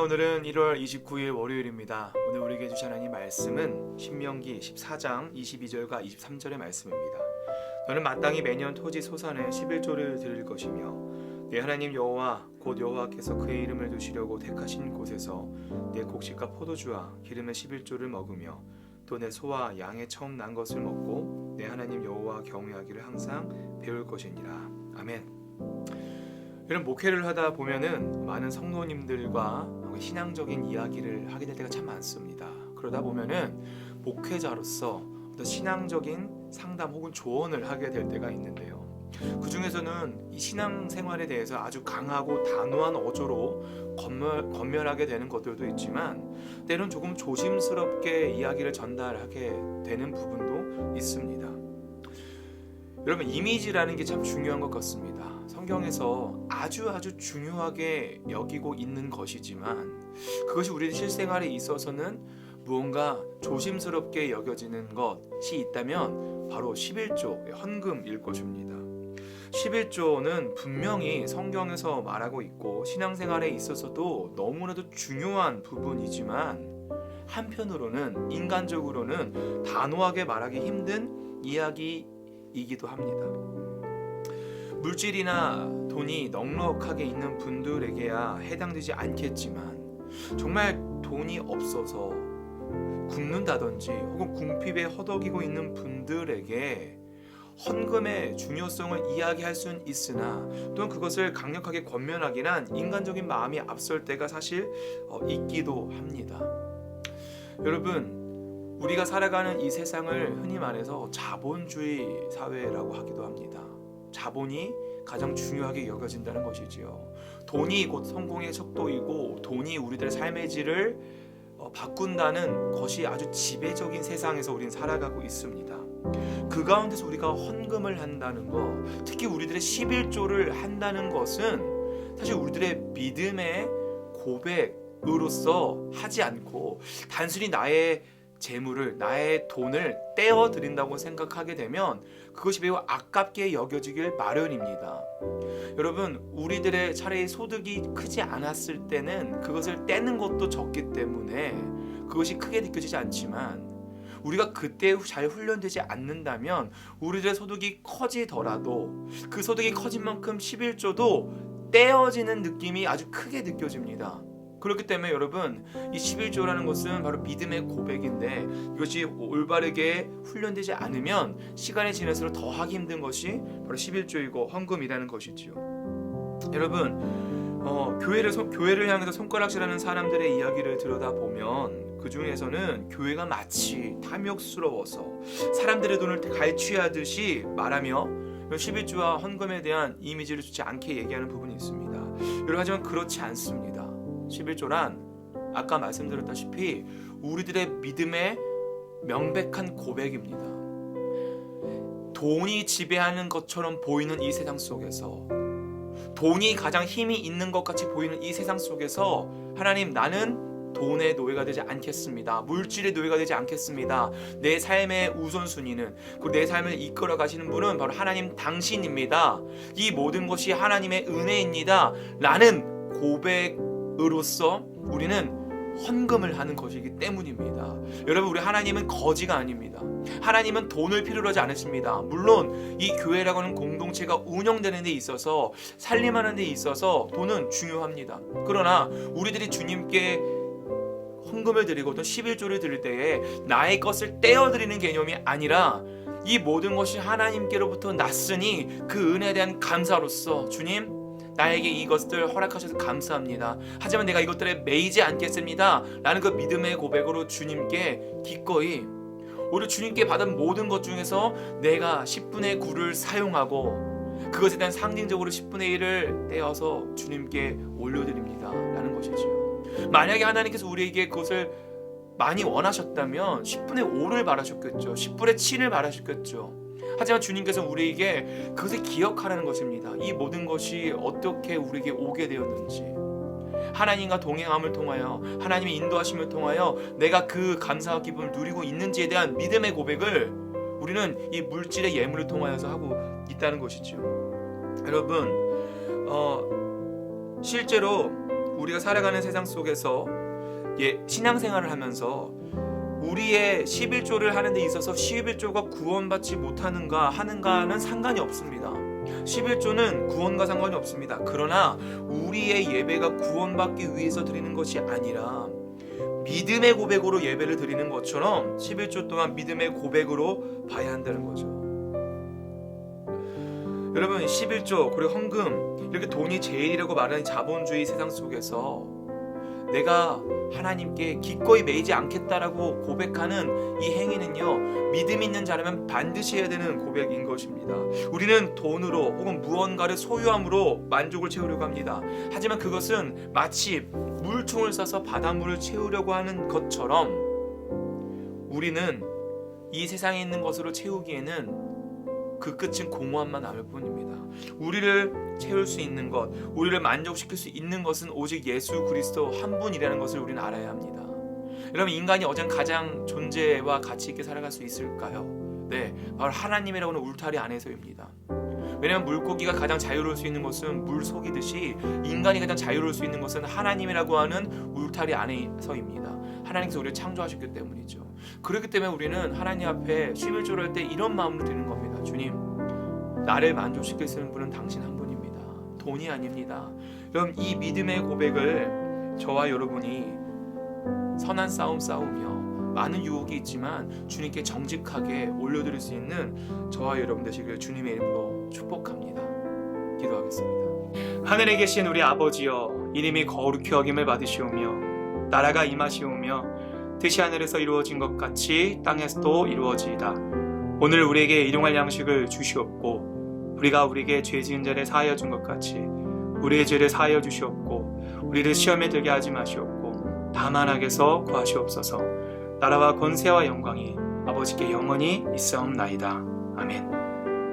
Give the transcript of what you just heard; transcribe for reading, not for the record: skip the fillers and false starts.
할렐루야. 오늘은 1월 29일 월요일입니다. 오늘 우리에게 주신 하나님 말씀은 신명기 14장 22절과 23절의 말씀입니다. 너는 마땅히 매년 토지 소산의 11조를 드릴 것이며 내 하나님 여호와 곧 여호와께서 그의 이름을 두시려고 택하신 곳에서 내 곡식과 포도주와 기름의 11조를 먹으며 또 내 소와 양의 처음 난 것을 먹고 내 하나님 여호와 경외하기를 항상 배울 것이니라. 아멘. 이런 목회를 하다 보면은 많은 성도님들과 신앙적인 이야기를 하게 될 때가 참 많습니다. 그러다 보면은 목회자로서 어떤 신앙적인 상담 혹은 조언을 하게 될 때가 있는데요. 그 중에서는 이 신앙생활에 대해서 아주 강하고 단호한 어조로 권면하게 되는 것들도 있지만 때론 조금 조심스럽게 이야기를 전달하게 되는 부분도 있습니다. 여러분, 이미지라는 게 참 중요한 것 같습니다. 성경에서 아주 중요하게 여기고 있는 것이지만 그것이 우리 실생활에 있어서는 무언가 조심스럽게 여겨지는 것이 있다면 바로 11조 헌금일 것입니다. 11조는 분명히 성경에서 말하고 있고 신앙생활에 있어서도 너무나도 중요한 부분이지만 한편으로는 인간적으로는 단호하게 말하기 힘든 이야기이기도 합니다. 물질이나 돈이 넉넉하게 있는 분들에게야 해당되지 않겠지만 정말 돈이 없어서 굶는다든지 혹은 궁핍에 허덕이고 있는 분들에게 헌금의 중요성을 이야기할 수는 있으나 또한 그것을 강력하게 권면하기는 인간적인 마음이 앞설 때가 사실 있기도 합니다. 여러분, 우리가 살아가는 이 세상을 흔히 말해서 자본주의 사회라고 하기도 합니다. 자본이 가장 중요하게 여겨진다는 것이지요. 돈이 곧 성공의 척도이고 돈이 우리들의 삶의 질을 바꾼다는 것이 아주 지배적인 세상에서 우리는 살아가고 있습니다. 그 가운데서 우리가 헌금을 한다는 것, 특히 우리들의 11조를 한다는 것은 사실 우리들의 믿음의 고백으로서 하지 않고 단순히 나의 재물을, 나의 돈을 떼어 드린다고 생각하게 되면 그것이 매우 아깝게 여겨지길 마련입니다. 여러분, 우리들의 차라리 소득이 크지 않았을 때는 그것을 떼는 것도 적기 때문에 그것이 크게 느껴지지 않지만 우리가 그때 잘 훈련되지 않는다면 우리들의 소득이 커지더라도 그 소득이 커진 만큼 11조도 떼어지는 느낌이 아주 크게 느껴집니다. 그렇기 때문에 여러분, 이 11조라는 것은 바로 믿음의 고백인데 이것이 올바르게 훈련되지 않으면 시간이 지날수록 더 하기 힘든 것이 바로 11조이고 헌금이라는 것이지요. 여러분, 교회를 향해서 손가락질하는 사람들의 이야기를 들여다보면 그 중에서는 교회가 마치 탐욕스러워서 사람들의 돈을 갈취하듯이 말하며 11조와 헌금에 대한 이미지를 좋지 않게 얘기하는 부분이 있습니다. 여러분, 하지만 그렇지 않습니다. 11조란 아까 말씀드렸다시피 우리들의 믿음의 명백한 고백입니다. 돈이 지배하는 것처럼 보이는 이 세상 속에서, 돈이 가장 힘이 있는 것 같이 보이는 이 세상 속에서 하나님, 나는 돈의 노예가 되지 않겠습니다. 물질의 노예가 되지 않겠습니다. 내 삶의 우선순위는, 그리고 내 삶을 이끌어 가시는 분은 바로 하나님 당신입니다. 이 모든 것이 하나님의 은혜입니다. 라는 고백으로서 우리는 헌금을 하는 것이기 때문입니다. 여러분, 우리 하나님은 거지가 아닙니다. 하나님은 돈을 필요로 하지 않으십니다. 물론 이 교회라고 하는 공동체가 운영되는 데 있어서, 살림하는 데 있어서 돈은 중요합니다. 그러나 우리들이 주님께 헌금을 드리고 또 11조를 드릴 때에 나의 것을 떼어드리는 개념이 아니라 이 모든 것이 하나님께로부터 났으니 그 은혜에 대한 감사로서, 주님, 나에게 이것들 허락하셔서 감사합니다. 하지만 내가 이것들에 매이지 않겠습니다. 라는 그 믿음의 고백으로 주님께 기꺼이, 오히려 주님께 받은 모든 것 중에서 내가 10분의 9를 사용하고 그것에 대한 상징적으로 10분의 1을 떼어서 주님께 올려드립니다. 라는 것이지요. 만약에 하나님께서 우리에게 그것을 많이 원하셨다면 10분의 5를 바라셨겠죠. 10분의 7을 바라셨겠죠. 하지만 주님께서 우리에게 그것을 기억하라는 것입니다. 이 모든 것이 어떻게 우리에게 오게 되었는지, 하나님과 동행함을 통하여, 하나님의 인도하심을 통하여 내가 그 감사와 기쁨을 누리고 있는지에 대한 믿음의 고백을 우리는 이 물질의 예물을 통하여서 하고 있다는 것이죠. 여러분, 실제로 우리가 살아가는 세상 속에서 신앙생활을 하면서 우리의 11조를 하는 데 있어서 11조가 구원받지 못하는가 하는가는 상관이 없습니다. 11조는 구원과 상관이 없습니다. 그러나 우리의 예배가 구원받기 위해서 드리는 것이 아니라 믿음의 고백으로 예배를 드리는 것처럼 11조 동안 믿음의 고백으로 봐야 한다는 거죠. 여러분, 11조 그리고 헌금, 이렇게 돈이 제일이라고 말하는 자본주의 세상 속에서 내가 하나님께 기꺼이 매이지 않겠다라고 고백하는 이 행위는요, 믿음 있는 자라면 반드시 해야 되는 고백인 것입니다. 우리는 돈으로 혹은 무언가를 소유함으로 만족을 채우려고 합니다. 하지만 그것은 마치 물총을 쏴서 바닷물을 채우려고 하는 것처럼 우리는 이 세상에 있는 것으로 채우기에는 그 끝은 공허함만 남을 뿐입니다. 우리를 채울 수 있는 것, 우리를 만족시킬 수 있는 것은 오직 예수 그리스도 한 분이라는 것을 우리는 알아야 합니다. 여러분, 인간이 어장 가장 존재와 가치 있게 살아갈 수 있을까요? 네, 바로 하나님이라고 하는 울타리 안에서입니다. 왜냐하면 물고기가 가장 자유로울 수 있는 것은 물속이듯이 인간이 가장 자유로울 수 있는 것은 하나님이라고 하는 울타리 안에서입니다. 하나님께서 우리를 창조하셨기 때문이죠. 그렇기 때문에 우리는 하나님 앞에 11조를 할 때 이런 마음으로 드리는 겁니다. 주님, 나를 만족시킬 수 있는 분은 당신 한 분입니다. 돈이 아닙니다. 여러분, 이 믿음의 고백을 저와 여러분이 선한 싸움 싸우며 많은 유혹이 있지만 주님께 정직하게 올려드릴 수 있는 저와 여러분 되시길 주님의 이름으로 축복합니다. 기도하겠습니다. 하늘에 계신 우리 아버지여, 이름이 거룩히 여김을 받으시오며 나라가 임하시오며 뜻이 하늘에서 이루어진 것 같이 땅에서도 이루어지이다. 오늘 우리에게 일용할 양식을 주시옵고 우리가 우리에게 죄 지은 자를 사하여 준 것 같이 우리의 죄를 사하여 주시옵고 우리를 시험에 들게 하지 마시옵고 다만 악에서 구하시옵소서. 나라와 권세와 영광이 아버지께 영원히 있사옵나이다. 아멘.